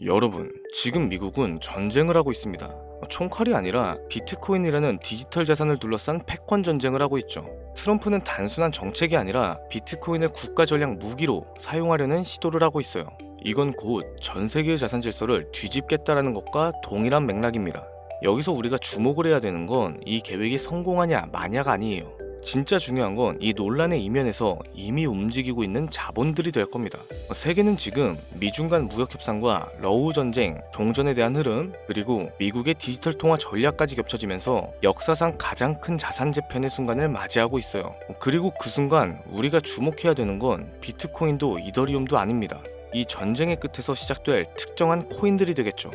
여러분, 지금 미국은 전쟁을 하고 있습니다. 총칼이 아니라 비트코인이라는 디지털 자산을 둘러싼 패권 전쟁을 하고 있죠. 트럼프는 단순한 정책이 아니라 비트코인을 국가 전략 무기로 사용하려는 시도를 하고 있어요. 이건 곧 전 세계의 자산 질서를 뒤집겠다라는 것과 동일한 맥락입니다. 여기서 우리가 주목을 해야 되는 건 이 계획이 성공하냐 마냐가 아니에요. 진짜 중요한 건 이 논란의 이면에서 이미 움직이고 있는 자본들이 될 겁니다. 세계는 지금 미중 간 무역 협상과 러우 전쟁, 종전에 대한 흐름, 그리고 미국의 디지털 통화 전략까지 겹쳐지면서 역사상 가장 큰 자산 재편의 순간을 맞이하고 있어요. 그리고 그 순간 우리가 주목해야 되는 건 비트코인도 이더리움도 아닙니다. 이 전쟁의 끝에서 시작될 특정한 코인들이 되겠죠.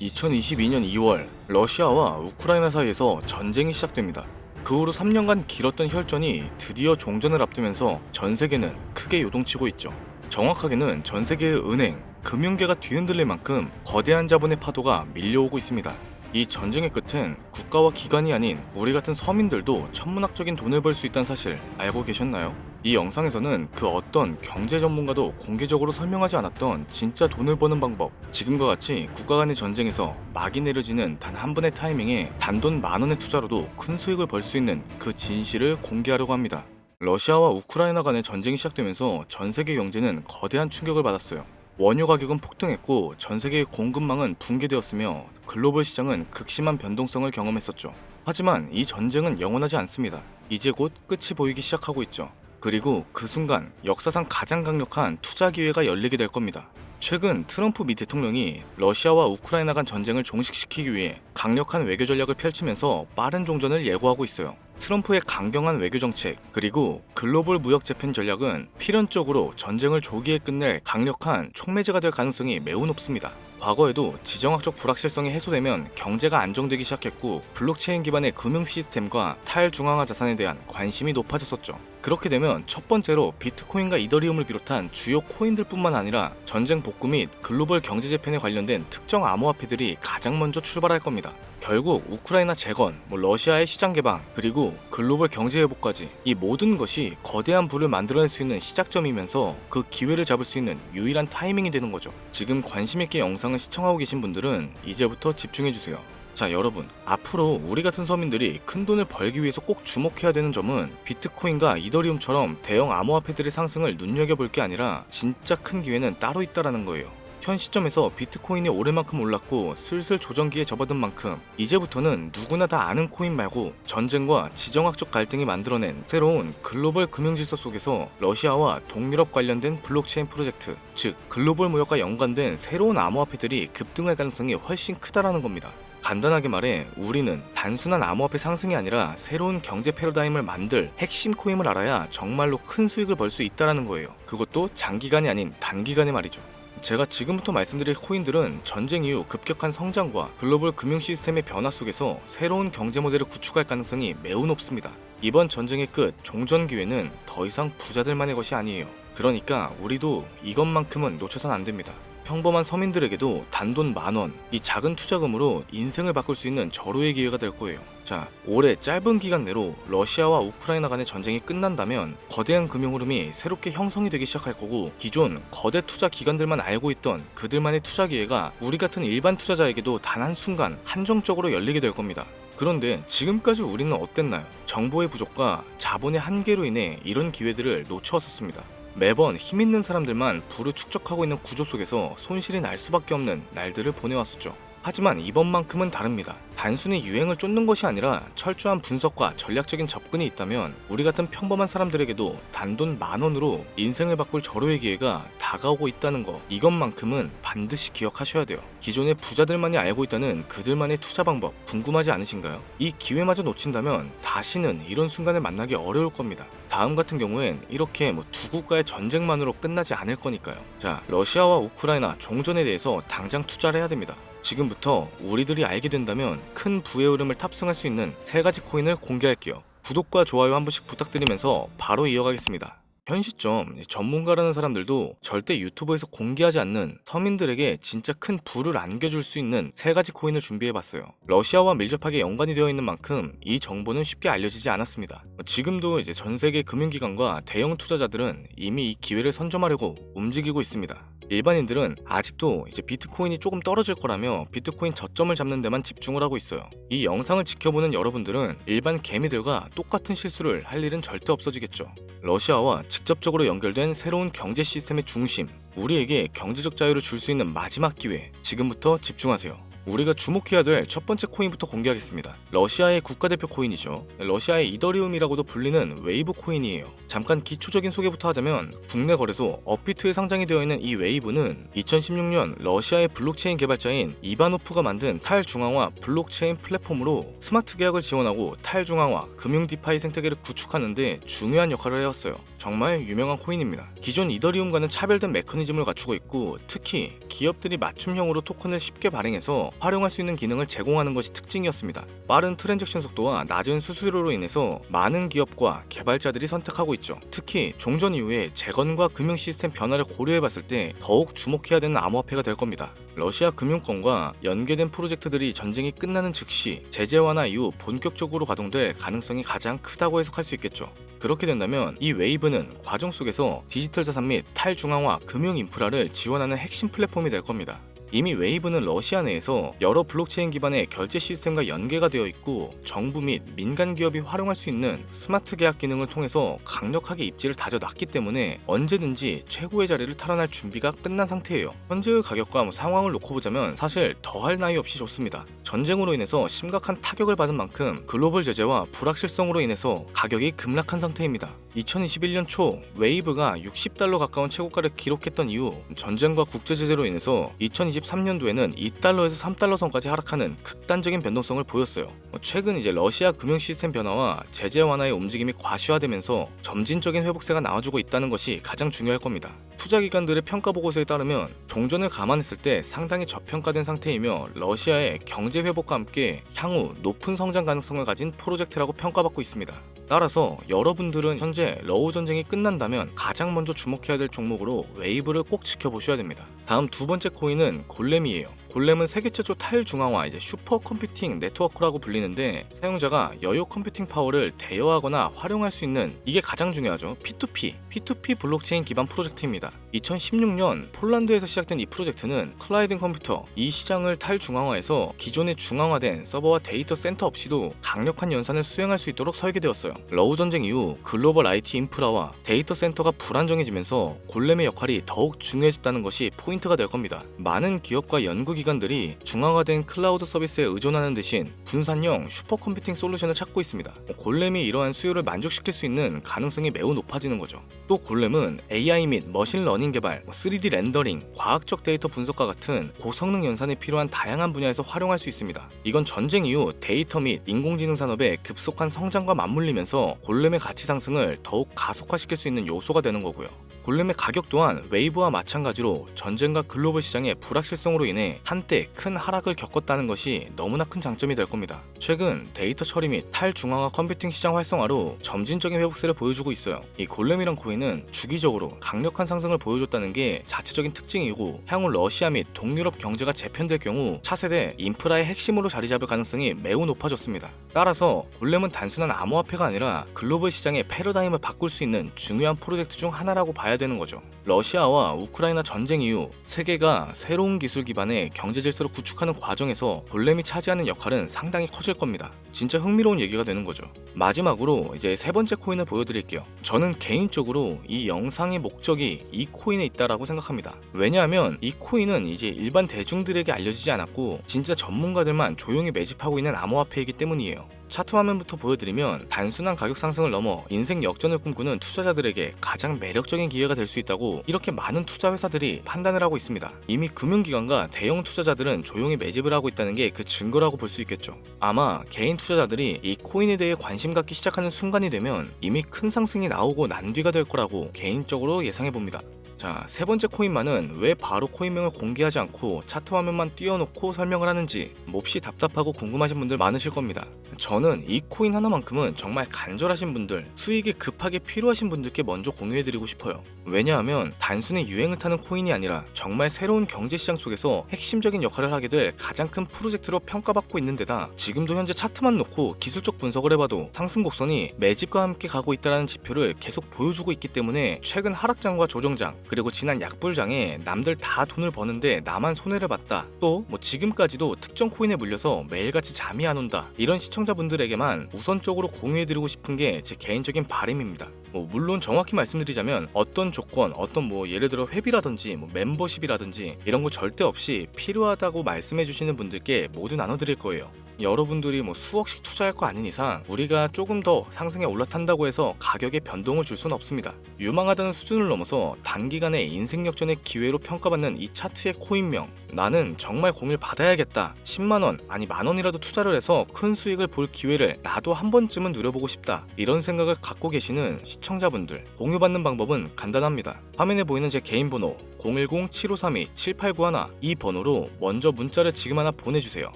2022년 2월 러시아와 우크라이나 사이에서 전쟁이 시작됩니다. 그 후로 3년간 길었던 혈전이 드디어 종전을 앞두면서 전 세계는 크게 요동치고 있죠. 정확하게는 전 세계의 은행, 금융계가 뒤흔들릴 만큼 거대한 자본의 파도가 밀려오고 있습니다. 이 전쟁의 끝은 국가와 기관이 아닌 우리 같은 서민들도 천문학적인 돈을 벌 수 있다는 사실 알고 계셨나요? 이 영상에서는 그 어떤 경제 전문가도 공개적으로 설명하지 않았던 진짜 돈을 버는 방법, 지금과 같이 국가 간의 전쟁에서 막이 내려지는 단 한 번의 타이밍에 단돈 10,000원의 투자로도 큰 수익을 벌 수 있는 그 진실을 공개하려고 합니다. 러시아와 우크라이나 간의 전쟁이 시작되면서 전 세계 경제는 거대한 충격을 받았어요. 원유 가격은 폭등했고 전 세계의 공급망은 붕괴되었으며 글로벌 시장은 극심한 변동성을 경험했었죠. 하지만 이 전쟁은 영원하지 않습니다. 이제 곧 끝이 보이기 시작하고 있죠. 그리고 그 순간 역사상 가장 강력한 투자 기회가 열리게 될 겁니다. 최근 트럼프 미 대통령이 러시아와 우크라이나 간 전쟁을 종식시키기 위해 강력한 외교 전략을 펼치면서 빠른 종전을 예고하고 있어요. 트럼프의 강경한 외교 정책, 그리고 글로벌 무역 재편 전략은 필연적으로 전쟁을 조기에 끝낼 강력한 촉매제가 될 가능성이 매우 높습니다. 과거에도 지정학적 불확실성이 해소되면 경제가 안정되기 시작했고 블록체인 기반의 금융 시스템과 탈중앙화 자산에 대한 관심이 높아졌었죠. 그렇게 되면 첫 번째로 비트코인과 이더리움을 비롯한 주요 코인들뿐만 아니라 전쟁 복구 및 글로벌 경제 재편에 관련된 특정 암호화폐들이 가장 먼저 출발할 겁니다. 결국 우크라이나 재건, 러시아의 시장 개방, 그리고 글로벌 경제 회복까지 이 모든 것이 거대한 부를 만들어낼 수 있는 시작점이면서 그 기회를 잡을 수 있는 유일한 타이밍이 되는 거죠. 지금 관심 있게 영상을 시청하고 계신 분들은 이제부터 집중해주세요. 자, 여러분, 앞으로 우리 같은 서민들이 큰 돈을 벌기 위해서 꼭 주목해야 되는 점은 비트코인과 이더리움처럼 대형 암호화폐들의 상승을 눈여겨볼 게 아니라 진짜 큰 기회는 따로 있다라는 거예요. 현 시점에서 비트코인이 오를만큼 올랐고 슬슬 조정기에 접어든 만큼 이제부터는 누구나 다 아는 코인 말고 전쟁과 지정학적 갈등이 만들어낸 새로운 글로벌 금융질서 속에서 러시아와 동유럽 관련된 블록체인 프로젝트, 즉 글로벌 무역과 연관된 새로운 암호화폐들이 급등할 가능성이 훨씬 크다라는 겁니다. 간단하게 말해 우리는 단순한 암호화폐 상승이 아니라 새로운 경제 패러다임을 만들 핵심 코인을 알아야 정말로 큰 수익을 벌 수 있다라는 거예요. 그것도 장기간이 아닌 단기간에 말이죠. 제가 지금부터 말씀드릴 코인들은 전쟁 이후 급격한 성장과 글로벌 금융 시스템의 변화 속에서 새로운 경제 모델을 구축할 가능성이 매우 높습니다. 이번 전쟁의 끝, 종전 기회는 더 이상 부자들만의 것이 아니에요. 그러니까 우리도 이것만큼은 놓쳐선 안 됩니다. 평범한 서민들에게도 단돈 10,000원, 이 작은 투자금으로 인생을 바꿀 수 있는 절호의 기회가 될 거예요. 자, 올해 짧은 기간 내로 러시아와 우크라이나 간의 전쟁이 끝난다면 거대한 금융 흐름이 새롭게 형성이 되기 시작할 거고 기존 거대 투자 기관들만 알고 있던 그들만의 투자 기회가 우리 같은 일반 투자자에게도 단 한순간 한정적으로 열리게 될 겁니다. 그런데 지금까지 우리는 어땠나요? 정보의 부족과 자본의 한계로 인해 이런 기회들을 놓쳐왔었습니다. 매번 힘있는 사람들만 부를 축적하고 있는 구조 속에서 손실이 날 수밖에 없는 날들을 보내왔었죠. 하지만 이번만큼은 다릅니다. 단순히 유행을 쫓는 것이 아니라 철저한 분석과 전략적인 접근이 있다면 우리 같은 평범한 사람들에게도 단돈 10,000원으로 인생을 바꿀 절호의 기회가 다가오고 있다는 거, 이것만큼은 반드시 기억하셔야 돼요. 기존의 부자들만이 알고 있다는 그들만의 투자 방법 궁금하지 않으신가요? 이 기회마저 놓친다면 다시는 이런 순간을 만나기 어려울 겁니다. 다음 같은 경우엔 이렇게 두 국가의 전쟁만으로 끝나지 않을 거니까요. 자, 러시아와 우크라이나 종전에 대해서 당장 투자를 해야 됩니다. 지금부터 우리들이 알게 된다면 큰 부의 흐름을 탑승할 수 있는 3가지 코인을 공개할게요. 구독과 좋아요 한 번씩 부탁드리면서 바로 이어가겠습니다. 현 시점 전문가라는 사람들도 절대 유튜브에서 공개하지 않는 서민들에게 진짜 큰 부를 안겨줄 수 있는 세 가지 코인을 준비해봤어요. 러시아와 밀접하게 연관이 되어 있는 만큼 이 정보는 쉽게 알려지지 않았습니다. 지금도 이제 전 세계 금융기관과 대형 투자자들은 이미 이 기회를 선점하려고 움직이고 있습니다. 일반인들은 아직도 이제 비트코인이 조금 떨어질 거라며 비트코인 저점을 잡는 데만 집중을 하고 있어요. 이 영상을 지켜보는 여러분들은 일반 개미들과 똑같은 실수를 할 일은 절대 없어지겠죠. 러시아와 직접적으로 연결된 새로운 경제 시스템의 중심, 우리에게 경제적 자유를 줄 수 있는 마지막 기회, 지금부터 집중하세요. 우리가 주목해야 될 첫 번째 코인부터 공개하겠습니다. 러시아의 국가대표 코인이죠. 러시아의 이더리움이라고도 불리는 웨이브 코인이에요. 잠깐 기초적인 소개부터 하자면 국내 거래소 업비트에 상장이 되어 있는 이 웨이브는 2016년 러시아의 블록체인 개발자인 이바노프가 만든 탈중앙화 블록체인 플랫폼으로 스마트 계약을 지원하고 탈중앙화 금융 디파이 생태계를 구축하는 데 중요한 역할을 해왔어요. 정말 유명한 코인입니다. 기존 이더리움과는 차별된 메커니즘을 갖추고 있고 특히 기업들이 맞춤형으로 토큰을 쉽게 발행해서 활용할 수 있는 기능을 제공하는 것이 특징이었습니다. 빠른 트랜잭션 속도와 낮은 수수료로 인해서 많은 기업과 개발자들이 선택하고 있죠. 특히 종전 이후에 재건과 금융 시스템 변화를 고려해봤을 때 더욱 주목해야 되는 암호화폐가 될 겁니다. 러시아 금융권과 연계된 프로젝트들이 전쟁이 끝나는 즉시 제재 완화 이후 본격적으로 가동될 가능성이 가장 크다고 해석할 수 있겠죠. 그렇게 된다면 이 웨이브는 과정 속에서 디지털 자산 및 탈중앙화 금융 인프라를 지원하는 핵심 플랫폼이 될 겁니다. 이미 웨이브는 러시아 내에서 여러 블록체인 기반의 결제 시스템과 연계가 되어 있고 정부 및 민간 기업이 활용할 수 있는 스마트 계약 기능을 통해서 강력하게 입지를 다져놨기 때문에 언제든지 최고의 자리를 탈환할 준비가 끝난 상태예요. 현재의 가격과 상황을 놓고 보자면 사실 더할 나위 없이 좋습니다. 전쟁으로 인해서 심각한 타격을 받은 만큼 글로벌 제재와 불확실성으로 인해서 가격이 급락한 상태입니다. 2021년 초 웨이브가 $60 가까운 최고가를 기록했던 이후 전쟁과 국제 제재로 인해서 2023년도에는 $2에서 $3 선까지 하락하는 극단적인 변동성을 보였어요. 최근 이제 러시아 금융 시스템 변화와 제재 완화의 움직임이 과시화되면서 점진적인 회복세가 나와주고 있다는 것이 가장 중요할 겁니다. 투자 기관들의 평가 보고서에 따르면 종전을 감안했을 때 상당히 저평가된 상태이며 러시아의 경제 회복과 함께 향후 높은 성장 가능성을 가진 프로젝트라고 평가받고 있습니다. 따라서 여러분들은 현재 러우 전쟁이 끝난다면 가장 먼저 주목해야 될 종목으로 웨이브를 꼭 지켜보셔야 됩니다. 다음 두 번째 코인은 골렘이에요. 골렘은 세계 최초 탈중앙화 슈퍼 컴퓨팅 네트워크라고 불리는데 사용자가 여유 컴퓨팅 파워를 대여하거나 활용할 수 있는 이게 가장 중요하죠. P2P 블록체인 기반 프로젝트입니다. 2016년 폴란드에서 시작된 이 프로젝트는 클라이딩 컴퓨터 이 시장을 탈중앙화해서 기존의 중앙화된 서버와 데이터 센터 없이도 강력한 연산을 수행할 수 있도록 설계되었어요. 러우 전쟁 이후 글로벌 IT 인프라와 데이터 센터가 불안정해지면서 골렘의 역할이 더욱 중요해졌다는 것이 포인트가 될 겁니다. 많은 기업과 연구기관들이 중앙화된 클라우드 서비스에 의존하는 대신 분산형 슈퍼컴퓨팅 솔루션을 찾고 있습니다. 골렘이 이러한 수요를 만족시킬 수 있는 가능성이 매우 높아지는 거죠. 또 골렘은 AI 및 머신러닝 개발, 3D 렌더링, 과학적 데이터 분석과 같은 고성능 연산에 필요한 다양한 분야에서 활용할 수 있습니다. 이건 전쟁 이후 데이터 및 인공지능 산업의 급속한 성장과 맞물리면서 골렘의 가치 상승을 더욱 가속화시킬 수 있는 요소가 되는 거고요. 골렘의 가격 또한 웨이브와 마찬가지로 전쟁과 글로벌 시장의 불확실성으로 인해 한때 큰 하락을 겪었다는 것이 너무나 큰 장점이 될 겁니다. 최근 데이터 처리 및 탈중앙화 컴퓨팅 시장 활성화로 점진적인 회복세를 보여주고 있어요. 이 골렘이란 코인은 주기적으로 강력한 상승을 보여줬다는 게 자체적인 특징이고 향후 러시아 및 동유럽 경제가 재편될 경우 차세대 인프라의 핵심으로 자리 잡을 가능성이 매우 높아졌습니다. 따라서 골렘은 단순한 암호화폐가 아니라 글로벌 시장의 패러다임을 바꿀 수 있는 중요한 프로젝트 중 하나라고 봐야 되는 거죠. 러시아와 우크라이나 전쟁 이후 세계가 새로운 기술 기반의 경제 질서를 구축하는 과정에서 골렘이 차지하는 역할은 상당히 커질 겁니다. 진짜 흥미로운 얘기가 되는 거죠. 마지막으로 이제 세 번째 코인을 보여드릴게요. 저는 개인적으로 이 영상의 목적이 이 코인에 있다라고 생각합니다. 왜냐하면 이 코인은 이제 일반 대중들에게 알려지지 않았고 진짜 전문가들만 조용히 매집하고 있는 암호화폐이기 때문이에요. 차트 화면부터 보여드리면 단순한 가격 상승을 넘어 인생 역전을 꿈꾸는 투자자들에게 가장 매력적인 기회가 될 수 있다고 이렇게 많은 투자 회사들이 판단을 하고 있습니다. 이미 금융기관과 대형 투자자들은 조용히 매집을 하고 있다는 게 그 증거라고 볼 수 있겠죠. 아마 개인 투자자들이 이 코인에 대해 관심 갖기 시작하는 순간이 되면 이미 큰 상승이 나오고 난 뒤가 될 거라고 개인적으로 예상해 봅니다. 자, 세 번째 코인만은 왜 바로 코인명을 공개하지 않고 차트 화면만 띄워놓고 설명을 하는지 몹시 답답하고 궁금하신 분들 많으실 겁니다. 저는 이 코인 하나만큼은 정말 간절하신 분들, 수익이 급하게 필요하신 분들께 먼저 공유해드리고 싶어요. 왜냐하면 단순히 유행을 타는 코인이 아니라 정말 새로운 경제시장 속에서 핵심적인 역할을 하게 될 가장 큰 프로젝트로 평가받고 있는 데다 지금도 현재 차트만 놓고 기술적 분석을 해봐도 상승 곡선이 매집과 함께 가고 있다는 지표를 계속 보여주고 있기 때문에 최근 하락장과 조정장 그리고 지난 약불장에 남들 다 돈을 버는데 나만 손해를 봤다, 또 지금까지도 특정 코인에 물려서 매일같이 잠이 안 온다, 이런 시청자분들에게만 우선적으로 공유해드리고 싶은 게 제 개인적인 바람입니다. 물론 정확히 말씀드리자면 어떤 조건, 어떤 예를 들어 회비라든지 멤버십이라든지 이런 거 절대 없이 필요하다고 말씀해 주시는 분들께 모두 나눠드릴 거예요. 여러분들이 수억씩 투자할 거 아닌 이상 우리가 조금 더 상승에 올라탄다고 해서 가격에 변동을 줄 수는 없습니다. 유망하다는 수준을 넘어서 단기간에 인생 역전의 기회로 평가받는 이 차트의 코인명, 나는 정말 공을 받아야겠다, 10만원 아니 만원이라도 투자를 해서 큰 수익을 볼 기회를 나도 한 번쯤은 누려보고 싶다, 이런 생각을 갖고 계시는 시청자분들, 공유받는 방법은 간단합니다. 화면에 보이는 제 개인 번호 010-7532-7891, 이 번호로 먼저 문자를 지금 하나 보내주세요.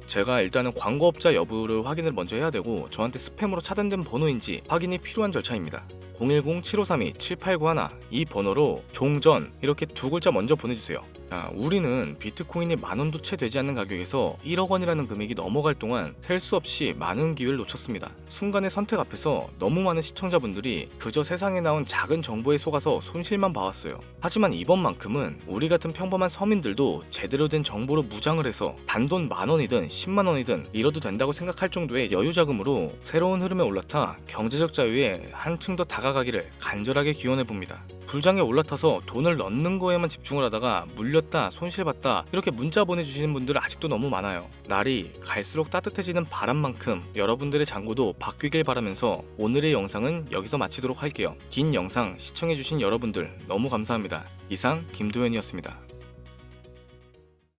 제가 일단은 광고업자 여부를 확인을 먼저 해야 되고 저한테 스팸으로 차단된 번호인지 확인이 필요한 절차입니다. 010-7532-7891, 이 번호로 종전 이렇게 두 글자 먼저 보내주세요. 자, 우리는 비트코인이 만원도 채 되지 않는 가격에서 1억 원이라는 금액이 넘어갈 동안 셀 수 없이 많은 기회를 놓쳤습니다. 순간의 선택 앞에서 너무 많은 시청자분들이 그저 세상에 나온 작은 정보에 속아서 손실만 봐왔어요. 하지만 이번만큼은 우리 같은 평범한 서민들도 제대로 된 정보로 무장을 해서 단돈 만원이든 10만원이든 잃어도 된다고 생각할 정도의 여유 자금으로 새로운 흐름에 올라타 경제적 자유에 한층 더 다가가기를 간절하게 기원해봅니다. 불장에 올라타서 돈을 넣는 거에만 집중을 하다가 물렸다, 손실봤다 이렇게 문자 보내주시는 분들 아직도 너무 많아요. 날이 갈수록 따뜻해지는 바람만큼 여러분들의 잔고도 바뀌길 바라면서 오늘의 영상은 여기서 마치도록 할게요. 긴 영상 시청해주신 여러분들 너무 감사합니다. 이상 김도현이었습니다.